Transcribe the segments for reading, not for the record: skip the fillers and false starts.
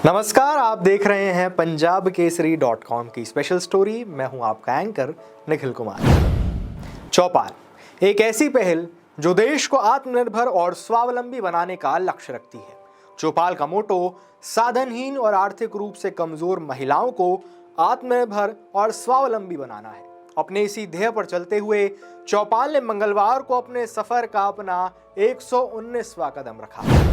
नमस्कार, आप देख रहे हैं पंजाबकेसरी.com की स्पेशल स्टोरी। मैं हूं आपका एंकर निखिल कुमार। चौपाल एक ऐसी पहल जो देश को आत्मनिर्भर और स्वावलंबी बनाने का लक्ष्य रखती है। चौपाल का मोटो साधनहीन और आर्थिक रूप से कमजोर महिलाओं को आत्मनिर्भर और स्वावलंबी बनाना है। अपने इसी ध्येय पर चलते हुए चौपाल ने मंगलवार को अपने सफर का अपना 119वां कदम रखा।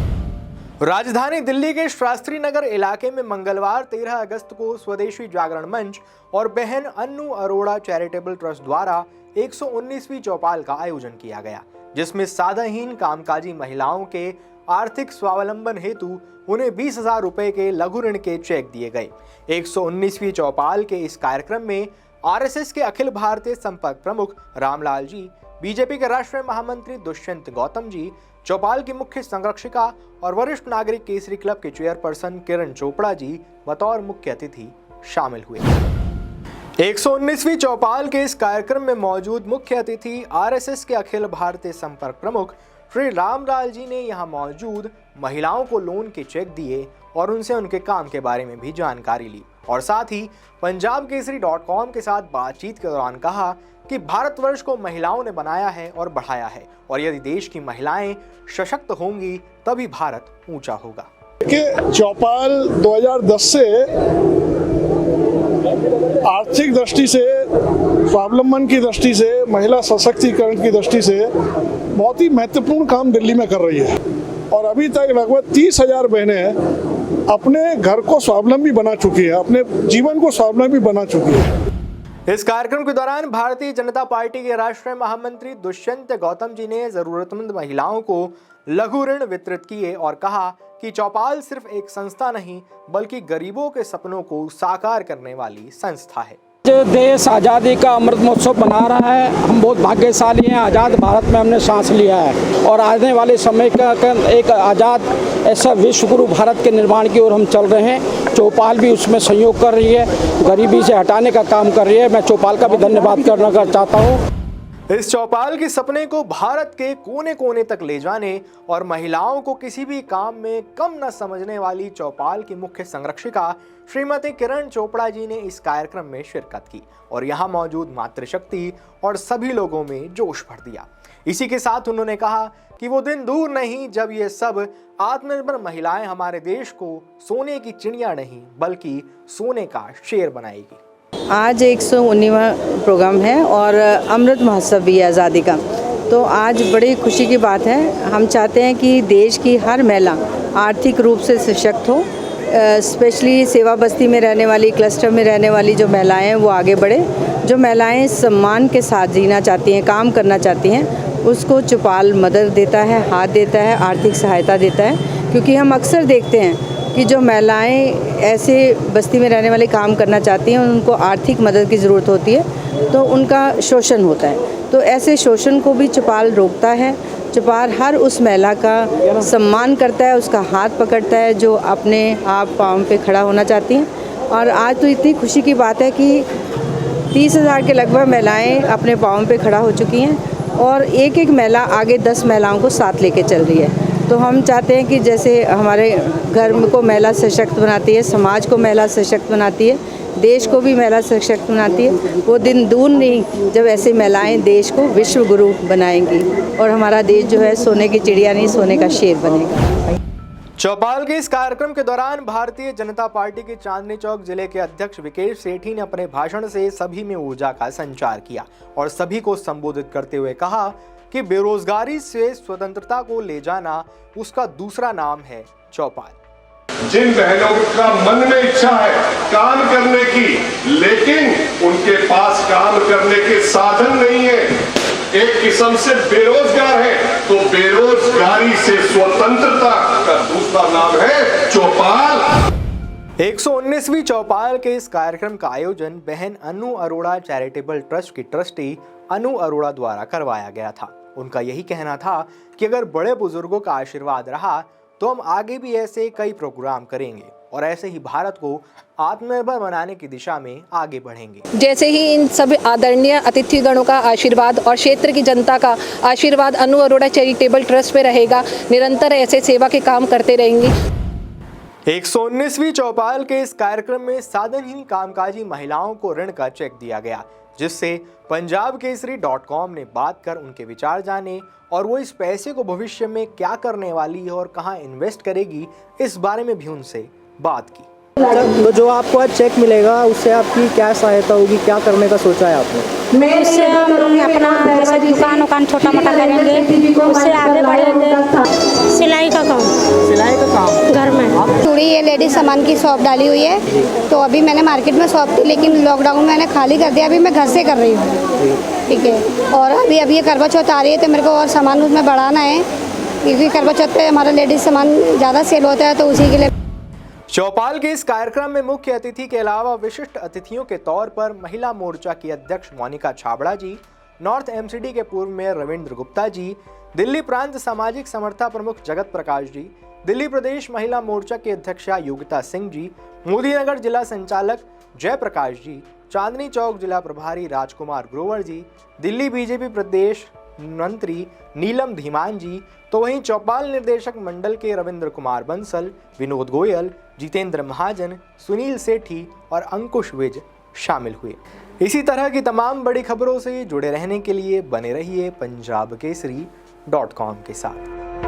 राजधानी दिल्ली के शास्त्री नगर इलाके में मंगलवार 13 अगस्त को स्वदेशी जागरण मंच और बहन अन्नू अरोड़ा चैरिटेबल ट्रस्ट द्वारा 119वीं चौपाल का आयोजन किया गया, जिसमें साधाहीन कामकाजी महिलाओं के आर्थिक स्वावलंबन हेतु उन्हें 20,000 रुपए के लघु ऋण के चेक दिए गए। 119वीं चौपाल के इस कार्यक्रम में आरएसएस के अखिल भारतीय संपर्क प्रमुख रामलाल जी, बीजेपी के राष्ट्रीय महामंत्री दुष्यंत गौतम जी, चौपाल की मुख्य संरक्षिका और वरिष्ठ नागरिक केसरी क्लब के चेयरपर्सन किरण चोपड़ा जी बतौर मुख्य अतिथि शामिल हुए। 119वीं चौपाल के इस कार्यक्रम में मौजूद मुख्य अतिथि आरएसएस के अखिल भारतीय संपर्क प्रमुख श्री रामलाल जी ने यहां मौजूद महिलाओं को लोन के चेक दिए और उनसे उनके काम के बारे में भी जानकारी ली और साथ ही पंजाबकेसरी.com के साथ बातचीत के दौरान कहा कि भारतवर्ष को महिलाओं ने बनाया है और बढ़ाया है और यदि देश की महिलाएं सशक्त होंगी तभी भारत ऊंचा होगा। चौपाल 2010 से आर्थिक दृष्टि से, स्वावलंबन की दृष्टि से, महिला सशक्तिकरण की दृष्टि से बहुत ही महत्वपूर्ण काम दिल्ली में कर रही है और अभी तक लगभग 30,000 बहनें अपने घर को स्वावलंबी बना चुकी है, अपने जीवन को स्वावलंबी बना चुकी है। इस कार्यक्रम के दौरान भारतीय जनता पार्टी के राष्ट्रीय महामंत्री दुष्यंत गौतम जी ने जरूरतमंद महिलाओं को लघु ऋण वितरित किए और कहा कि चौपाल सिर्फ एक संस्था नहीं बल्कि गरीबों के सपनों को साकार करने वाली संस्था है। जो देश आज़ादी का अमृत महोत्सव बना रहा है, हम बहुत भाग्यशाली हैं। आज़ाद भारत में हमने सांस लिया है और आने वाले समय का एक आज़ाद ऐसा विश्व गुरु भारत के निर्माण की ओर हम चल रहे हैं। चौपाल भी उसमें सहयोग कर रही है, गरीबी से हटाने का काम कर रही है। मैं चौपाल का भी धन्यवाद करना चाहता हूँ। इस चौपाल के सपने को भारत के कोने कोने तक ले जाने और महिलाओं को किसी भी काम में कम न समझने वाली चौपाल की मुख्य संरक्षिका श्रीमती किरण चोपड़ा जी ने इस कार्यक्रम में शिरकत की और यहाँ मौजूद मातृशक्ति और सभी लोगों में जोश भर दिया। इसी के साथ उन्होंने कहा कि वो दिन दूर नहीं जब ये सब आत्मनिर्भर महिलाएं हमारे देश को सोने की चिड़िया नहीं बल्कि सोने का शेर बनाएगी। आज 119वां प्रोग्राम है और अमृत महोत्सव भी है आज़ादी का, तो आज बड़ी खुशी की बात है। हम चाहते हैं कि देश की हर महिला आर्थिक रूप से सशक्त हो, स्पेशली सेवा बस्ती में रहने वाली, क्लस्टर में रहने वाली जो महिलाएं हैं वो आगे बढ़े। जो महिलाएं सम्मान के साथ जीना चाहती हैं, काम करना चाहती हैं, उसको चौपाल मदद देता है, हाथ देता है, आर्थिक सहायता देता है। क्योंकि हम अक्सर देखते हैं कि जो महिलाएं ऐसे बस्ती में रहने वाले काम करना चाहती हैं, उनको आर्थिक मदद की ज़रूरत होती है तो उनका शोषण होता है। तो ऐसे शोषण को भी चौपाल रोकता है। चौपाल हर उस महिला का सम्मान करता है, उसका हाथ पकड़ता है जो अपने आप पाँव पे खड़ा होना चाहती हैं। और आज तो इतनी खुशी की बात है कि 30,000 के लगभग महिलाएँ अपने पाँव पे खड़ा हो चुकी हैं और एक एक महिला आगे 10 महिलाओं को साथ लेके चल रही है। तो हम चाहते हैं कि जैसे हमारे घर को महिला सशक्त बनाती है, समाज को महिला सशक्त बनाती है, देश को भी महिला सशक्त बनाती है, वो दिन दूर नहीं जब ऐसी महिलाएं देश को विश्व गुरु बनाएंगी और हमारा देश जो है सोने की चिड़िया नहीं सोने का शेर बनेगा। चौपाल के इस कार्यक्रम के दौरान भारतीय जनता पार्टी के चांदनी चौक जिले के अध्यक्ष विकेश सेठी ने अपने भाषण से सभी में ऊर्जा का संचार किया और सभी को संबोधित करते हुए कहा कि बेरोजगारी से स्वतंत्रता को ले जाना उसका दूसरा नाम है चौपाल। जिन बहनों का मन में इच्छा है काम करने की, लेकिन उनके पास काम करने के साधन नहीं है, एक किस्म से बेरोजगार है, तो बेरोजगारी से स्वतंत्रता का दूसरा नाम है चौपाल। 119वीं चौपाल के इस कार्यक्रम का आयोजन बहन अन्नू अरोड़ा चैरिटेबल ट्रस्ट की ट्रस्टी अनु अरोड़ा द्वारा करवाया गया था। उनका यही कहना था कि अगर बड़े बुजुर्गों का आशीर्वाद रहा तो हम आगे भी ऐसे कई प्रोग्राम करेंगे और ऐसे ही भारत को आत्मनिर्भर बनाने की दिशा में आगे बढ़ेंगे। जैसे ही इन सब आदरणीय अतिथिगणों का आशीर्वाद और क्षेत्र की जनता का आशीर्वाद अनु अरोड़ा चैरिटेबल ट्रस्ट पे रहेगा, निरंतर ऐसे सेवा के काम करते रहेंगे। 119वीं चौपाल के इस कार्यक्रम में साधनहीन कामकाजी महिलाओं को ऋण का चेक दिया गया, जिससे पंजाबकेसरी.com ने बात कर उनके विचार जाने और वो इस पैसे को भविष्य में क्या करने वाली है और कहां इन्वेस्ट करेगी, इस बारे में भी उनसे बात की। तो जो आपको आज चेक मिलेगा उससे आपकी क्या सहायता होगी, क्या करने का सोचा है आपने? उससे हम अपना जैसे दुकान छोटा मोटा करेंगे, उससे आगे बढ़ेंगे। सिलाई का काम घर में थोड़ी ये लेडीज सामान की शॉप डाली हुई है, तो अभी मैंने मार्केट में शॉप थी लेकिन लॉकडाउन में मैंने खाली कर दिया, अभी मैं घर से कर रही हूँ। ठीक है, और अभी ये करवा चौथ आ रही है तो मेरे को और सामान उसमें बढ़ाना है, क्योंकि करवा चौथ पे हमारा लेडीज सामान ज़्यादा सेल होता है, तो उसी के लिए। चौपाल के इस कार्यक्रम में मुख्य अतिथि के अलावा विशिष्ट अतिथियों के तौर पर महिला मोर्चा की अध्यक्ष मोनिका छाबड़ा जी, नॉर्थ एमसीडी के पूर्व मेयर रविंद्र गुप्ता जी, दिल्ली प्रांत सामाजिक समर्था प्रमुख जगत प्रकाश जी, दिल्ली प्रदेश महिला मोर्चा की अध्यक्षा योगिता सिंह जी, मोदीनगर जिला संचालक जयप्रकाश जी, चांदनी चौक जिला प्रभारी राजकुमार ग्रोवर जी, दिल्ली बीजेपी प्रदेश मंत्री नीलम धीमान जी, तो वहीं चौपाल निर्देशक मंडल के रविंद्र कुमार बंसल, विनोद गोयल, जितेंद्र महाजन, सुनील सेठी और अंकुश विज शामिल हुए। इसी तरह की तमाम बड़ी खबरों से जुड़े रहने के लिए बने रहिए पंजाबकेसरी.com के साथ।